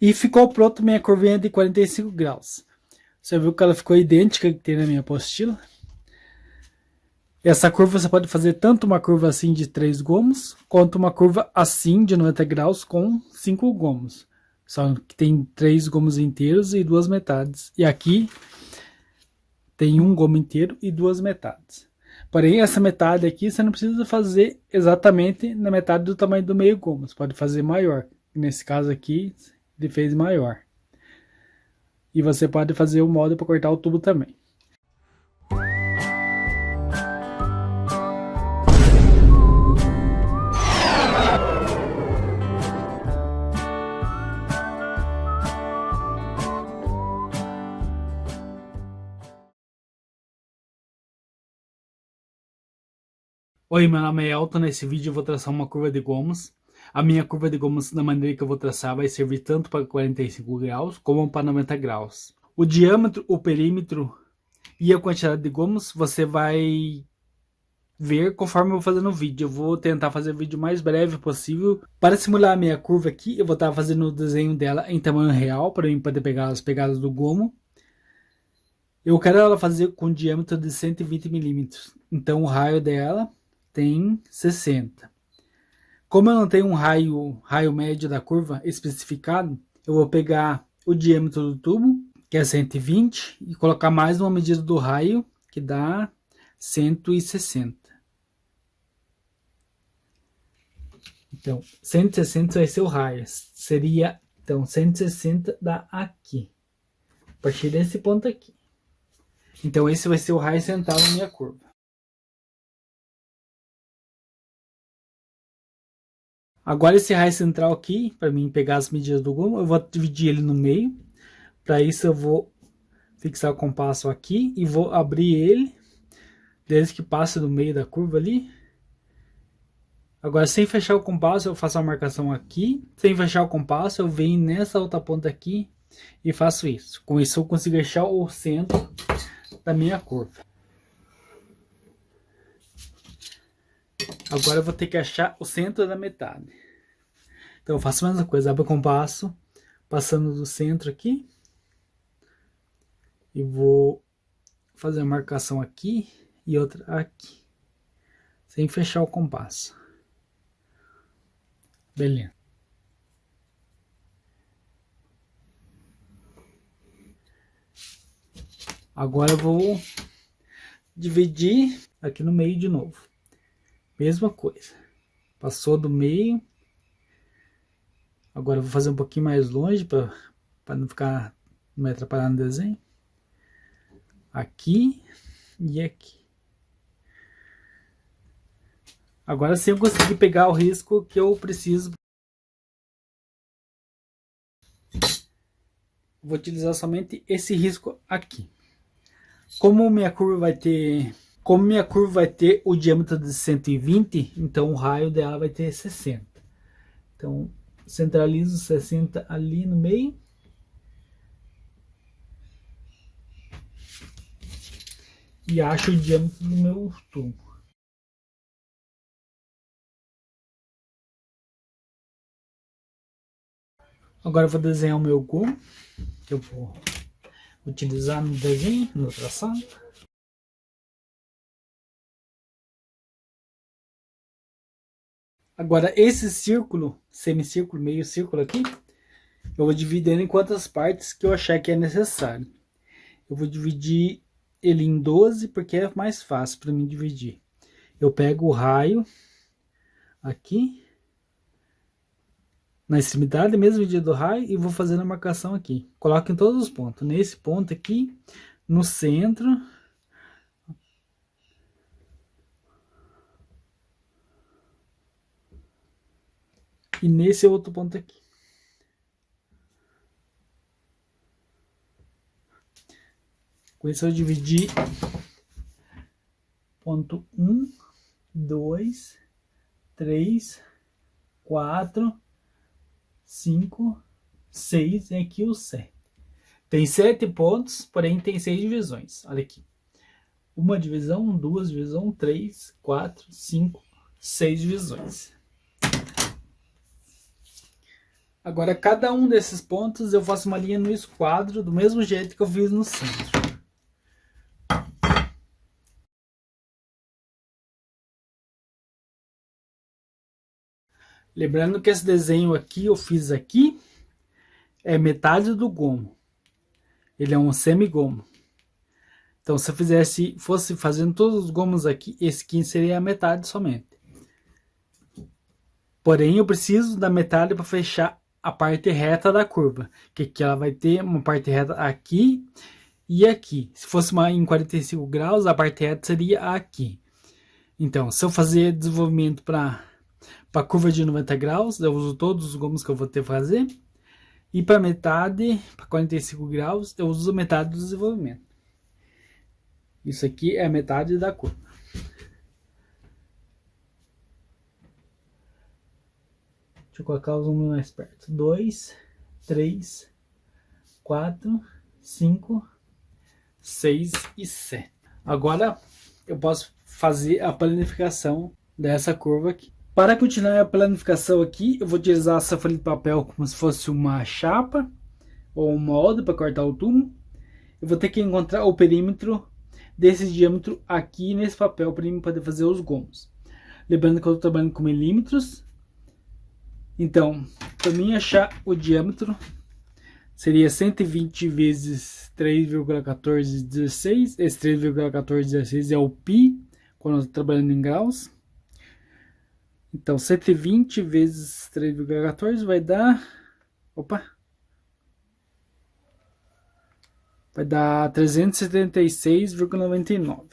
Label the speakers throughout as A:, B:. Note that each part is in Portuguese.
A: E ficou pronto minha curvinha de 45 graus. Você viu que ela ficou idêntica que tem na minha apostila. Essa curva você pode fazer tanto uma curva assim de 3 gomos, quanto uma curva assim de 90 graus com 5 gomos. Só que tem 3 gomos inteiros e 2 metades. E aqui tem um gomo inteiro e 2 metades. Porém, essa metade aqui você não precisa fazer exatamente na metade do tamanho do meio gomo. Você pode fazer maior. Nesse caso aqui, ele fez maior. E você pode fazer o molde para cortar o tubo também. Oi, meu nome é Elton. Nesse vídeo eu vou traçar uma curva de gomos. A minha curva de gomos, da maneira que eu vou traçar, vai servir tanto para 45 graus como para 90 graus. O diâmetro, o perímetro e a quantidade de gomos você vai ver conforme eu vou fazendo o vídeo. Eu vou tentar fazer o vídeo mais breve possível. Para simular a minha curva aqui, eu vou estar fazendo o desenho dela em tamanho real, para mim poder pegar as pegadas do gomo. Eu quero ela fazer com diâmetro de 120 milímetros. Então o raio dela tem 60. Como eu não tenho um raio médio da curva especificado, eu vou pegar o diâmetro do tubo, que é 120, e colocar mais uma medida do raio, que dá 160. Então, 160 vai ser o raio. Seria, então, 160 dá aqui. A partir desse ponto aqui. Então, esse vai ser o raio central da minha curva. Agora esse raio central aqui, para mim pegar as medidas do gomo, eu vou dividir ele no meio. Para isso eu vou fixar o compasso aqui e vou abrir ele, desde que passe no meio da curva ali. Agora, sem fechar o compasso, eu faço a marcação aqui. Sem fechar o compasso, eu venho nessa outra ponta aqui e faço isso. Com isso eu consigo achar o centro da minha curva. Agora eu vou ter que achar o centro da metade. Então eu faço a mesma coisa, abro o compasso, passando do centro aqui. E vou fazer a marcação aqui e outra aqui. Sem fechar o compasso. Beleza. Agora eu vou dividir aqui no meio de novo. Mesma coisa. Passou do meio. Agora eu vou fazer um pouquinho mais longe para não ficar, não me atrapalhar no desenho. Aqui e aqui. Agora sim eu consegui pegar o risco que eu preciso. Vou utilizar somente esse risco aqui. Como minha curva vai ter o diâmetro de 120, então o raio dela vai ter 60. Então, centralizo 60 ali no meio. E acho o diâmetro do meu tubo. Agora eu vou desenhar o meu gomo, que eu vou utilizar no desenho, no traçado. Agora esse círculo, semicírculo, meio círculo aqui, eu vou dividir em quantas partes que eu achar que é necessário. Eu vou dividir ele em 12 porque é mais fácil para mim dividir. Eu pego o raio aqui, na extremidade, mesmo medida do raio, e vou fazendo a marcação aqui. Coloco em todos os pontos. Nesse ponto aqui, no centro. E nesse outro ponto aqui. Com isso eu dividi ponto 1, 2, 3, 4, 5, 6 e aqui o 7. Tem 7 pontos, porém tem 6 divisões. Olha aqui. Uma divisão, duas divisões, 3, 4, 5, 6 divisões. Agora, cada um desses pontos eu faço uma linha no esquadro, do mesmo jeito que eu fiz no centro. Lembrando que esse desenho aqui eu fiz aqui é metade do gomo. Ele é um semigomo. Então, se eu fosse fazendo todos os gomos aqui, esse aqui seria a metade somente. Porém, eu preciso da metade para fechar a parte reta da curva, que aqui ela vai ter uma parte reta aqui e aqui. Se fosse em 45 graus, a parte reta seria aqui. Então, se eu fazer desenvolvimento para a curva de 90 graus, eu uso todos os gomos que eu vou ter que fazer. E para metade, para 45 graus, eu uso metade do desenvolvimento. Isso aqui é a metade da curva. Deixa eu colocar os números mais perto. 2, 3, 4, 5, 6 e 7. Agora eu posso fazer a planificação dessa curva aqui. Para continuar a planificação aqui, eu vou utilizar essa folha de papel como se fosse uma chapa ou um molde para cortar o túmulo. Eu vou ter que encontrar o perímetro desse diâmetro aqui nesse papel para mim poder fazer os gomos. Lembrando que eu estou trabalhando com milímetros. Então, para mim achar o diâmetro, seria 120 vezes 3,1416. Esse 3,1416 é o π, quando eu estou trabalhando em graus. Então, 120 vezes 3,14 vai dar... Opa! Vai dar 376,99.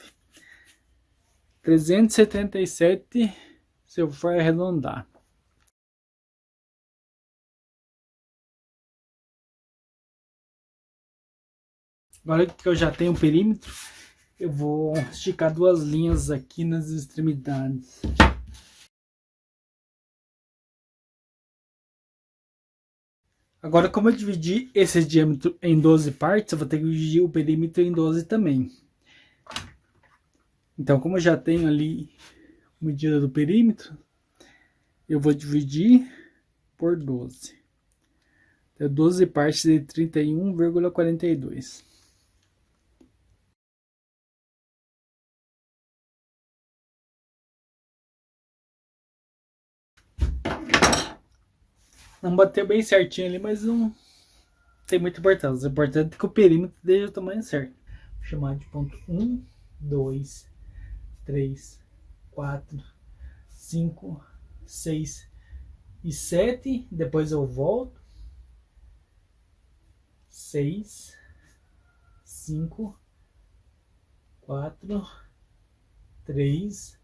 A: 377 se eu for arredondar. Agora que eu já tenho o perímetro, eu vou esticar duas linhas aqui nas extremidades. Agora, como eu dividi esse diâmetro em 12 partes, eu vou ter que dividir o perímetro em 12 também. Então, como eu já tenho ali a medida do perímetro, eu vou dividir por 12. Então, 12 partes de 31,42. Não bateu bem certinho ali, mas não tem muita importância. O importante é que o perímetro dê o tamanho certo. Vou chamar de ponto 1, 2, 3, 4, 5, 6 e 7. Depois eu volto. 6, 5, 4, 3,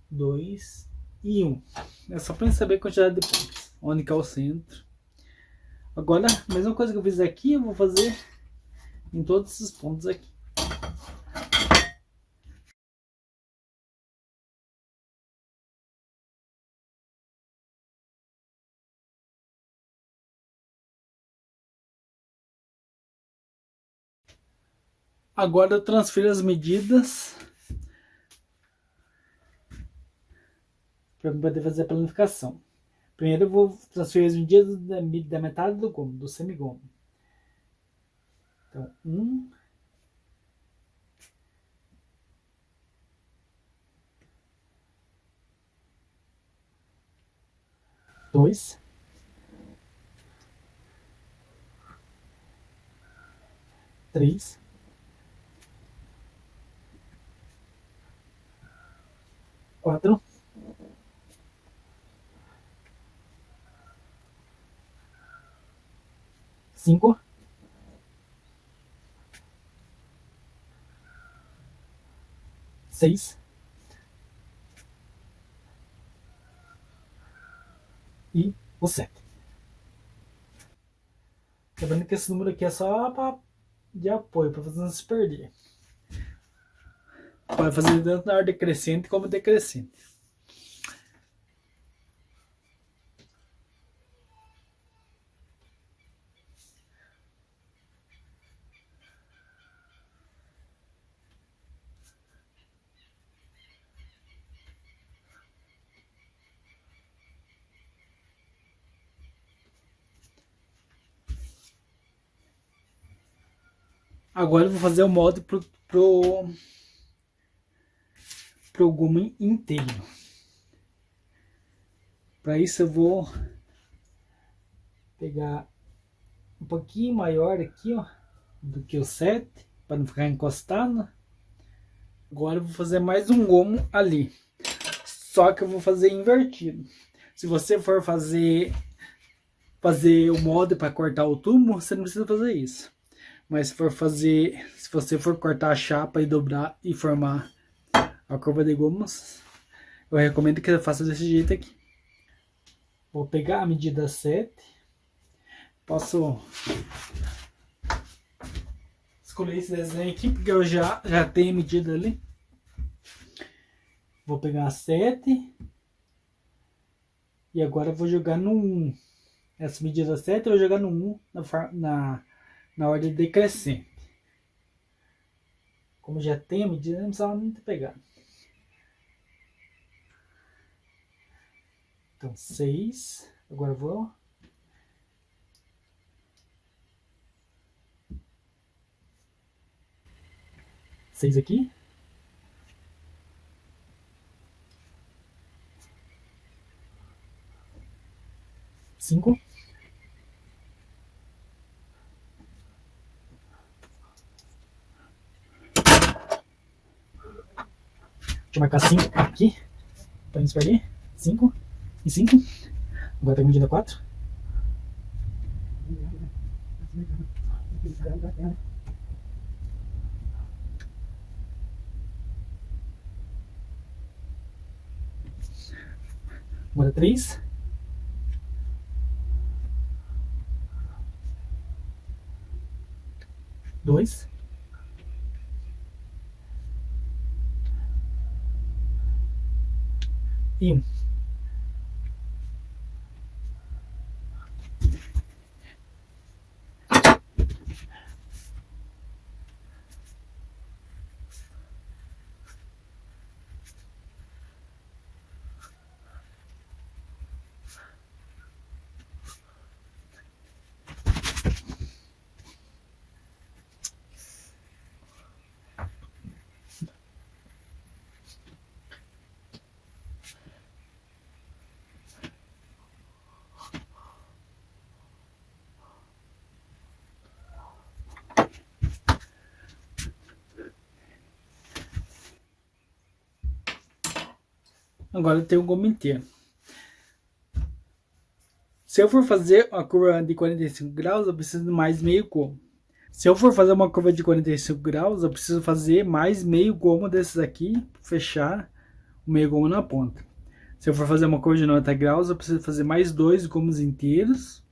A: 2 e 1. É só para saber a quantidade de pontos. Onde que é o centro. Agora, a mesma coisa que eu fiz aqui, eu vou fazer em todos esses pontos aqui. Agora eu transfiro as medidas para poder fazer a planificação. Primeiro eu vou transferir as medidas da metade do gomo, do semigomo. Então, 1, 2, 3, 4, 5, 6 e o 7. Lembrando que esse número aqui é só de apoio, para você não se perder. Pode fazer tanto na ordem crescente como decrescente. Agora eu vou fazer o molde pro gume inteiro. Para isso eu vou pegar um pouquinho maior aqui, ó, do que o 7, para não ficar encostado. Agora eu vou fazer mais um gomo ali, só que eu vou fazer invertido. Se você for fazer o molde para cortar o tubo, você não precisa fazer isso. Mas se você for cortar a chapa e dobrar e formar a curva de gomos, eu recomendo que você faça desse jeito aqui. Vou pegar a medida 7. Posso escolher esse desenho aqui, porque eu já tenho a medida ali. Vou pegar a 7. E agora eu vou jogar no 1. Essa medida 7 eu vou jogar no 1 na ordem decrescente. Como já tem a medida, não precisava nem ter pegado. Então 6. Agora eu vou... Seis aqui. Cinco. Deixa eu marcar 5 aqui, para não se perder. 5 e 5. Agora pega a medida 4. Agora 3. Dois. E 1. Agora eu tenho o gomo inteiro. Se eu for fazer uma curva de 45 graus, eu preciso de mais meio gomo. Se eu for fazer uma curva de 45 graus, eu preciso fazer mais meio gomo desses aqui, fechar o meio gomo na ponta. Se eu for fazer uma curva de 90 graus, eu preciso fazer mais 2 gomos inteiros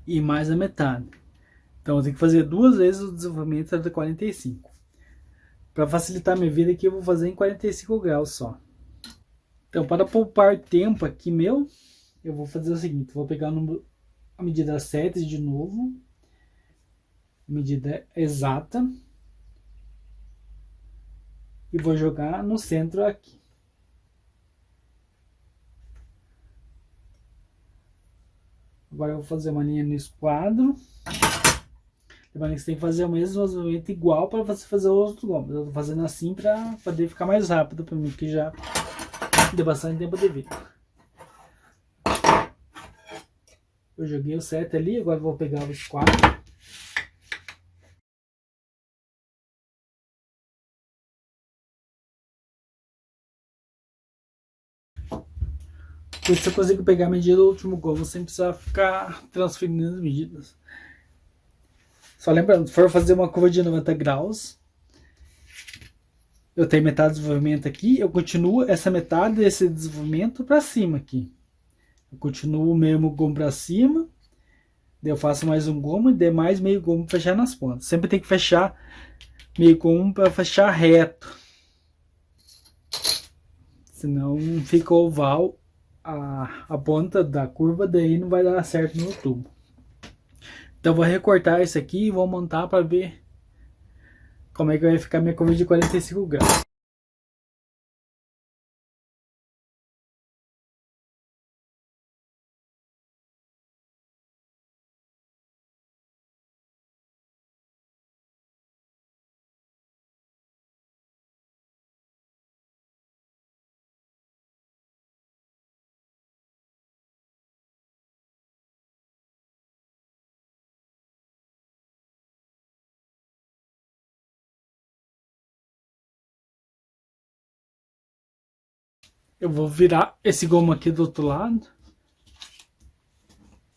A: e mais a metade. Então eu tenho que fazer 2 vezes o desenvolvimento de 45. Para facilitar minha vida aqui, eu vou fazer em 45 graus só. Então, para poupar tempo aqui meu, eu vou fazer o seguinte: vou pegar a medida 7 de novo, medida exata, e vou jogar no centro aqui. Agora eu vou fazer uma linha no esquadro. Lembrando que você tem que fazer o mesmo movimento igual para você fazer os outros gomos. Eu tô fazendo assim para poder ficar mais rápido para mim, que já deu bastante tempo de vídeo. Eu joguei o 7 ali, agora eu vou pegar o esquadro. Por isso eu consigo pegar a medida do último gomo sem precisar ficar transferindo as medidas. Só lembrando, se for fazer uma curva de 90 graus, eu tenho metade do desenvolvimento aqui, eu continuo essa metade desse desenvolvimento para cima aqui. Eu continuo o mesmo gomo para cima, daí eu faço mais um gomo e demais meio gomo para fechar nas pontas. Sempre tem que fechar meio gomo para fechar reto, senão fica oval a ponta da curva, daí não vai dar certo no tubo. Então vou recortar isso aqui e vou montar para ver como é que vai ficar minha curva de 45 graus. eu vou virar esse gomo aqui do outro lado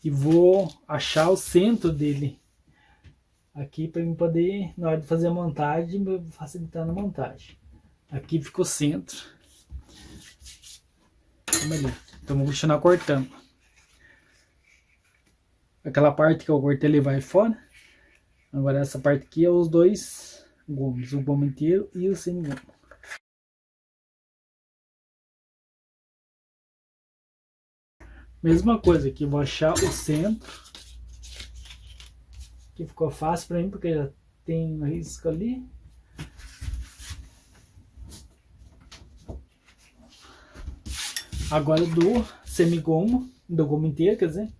A: e vou achar o centro dele aqui para eu poder, na hora de fazer a montagem, facilitar na montagem. Aqui ficou o centro. Então vou continuar cortando. Aquela parte que eu cortei ele vai fora. Agora essa parte aqui é os dois gomos, o gomo inteiro e o semigomo. Mesma coisa aqui, vou achar o centro. Aqui ficou fácil para mim porque já tem um risco ali. Agora do semigomo, do gomo inteiro, quer dizer,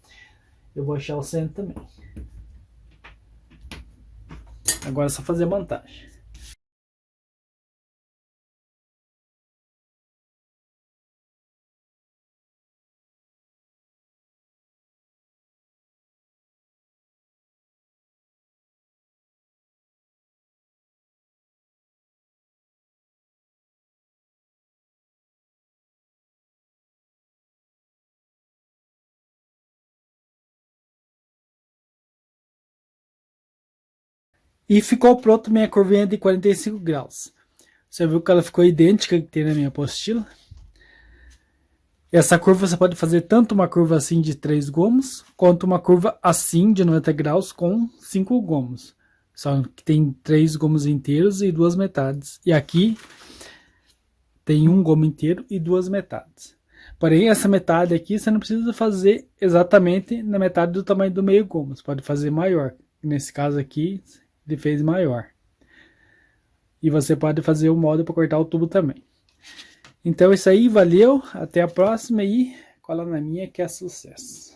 A: eu vou achar o centro também. Agora é só fazer a montagem. E ficou pronto minha curvinha de 45 graus. Você viu que ela ficou idêntica que tem na minha apostila. Essa curva você pode fazer tanto uma curva assim de 3 gomos, quanto uma curva assim de 90 graus com 5 gomos. Só que tem 3 gomos inteiros e 2 metades. E aqui tem um gomo inteiro e 2 metades. Porém, essa metade aqui você não precisa fazer exatamente na metade do tamanho do meio gomo. Você pode fazer maior. Nesse caso aqui, ele fez maior. E você pode fazer o molde para cortar o tubo também. Então é isso aí, valeu, até a próxima e cola na minha que é sucesso.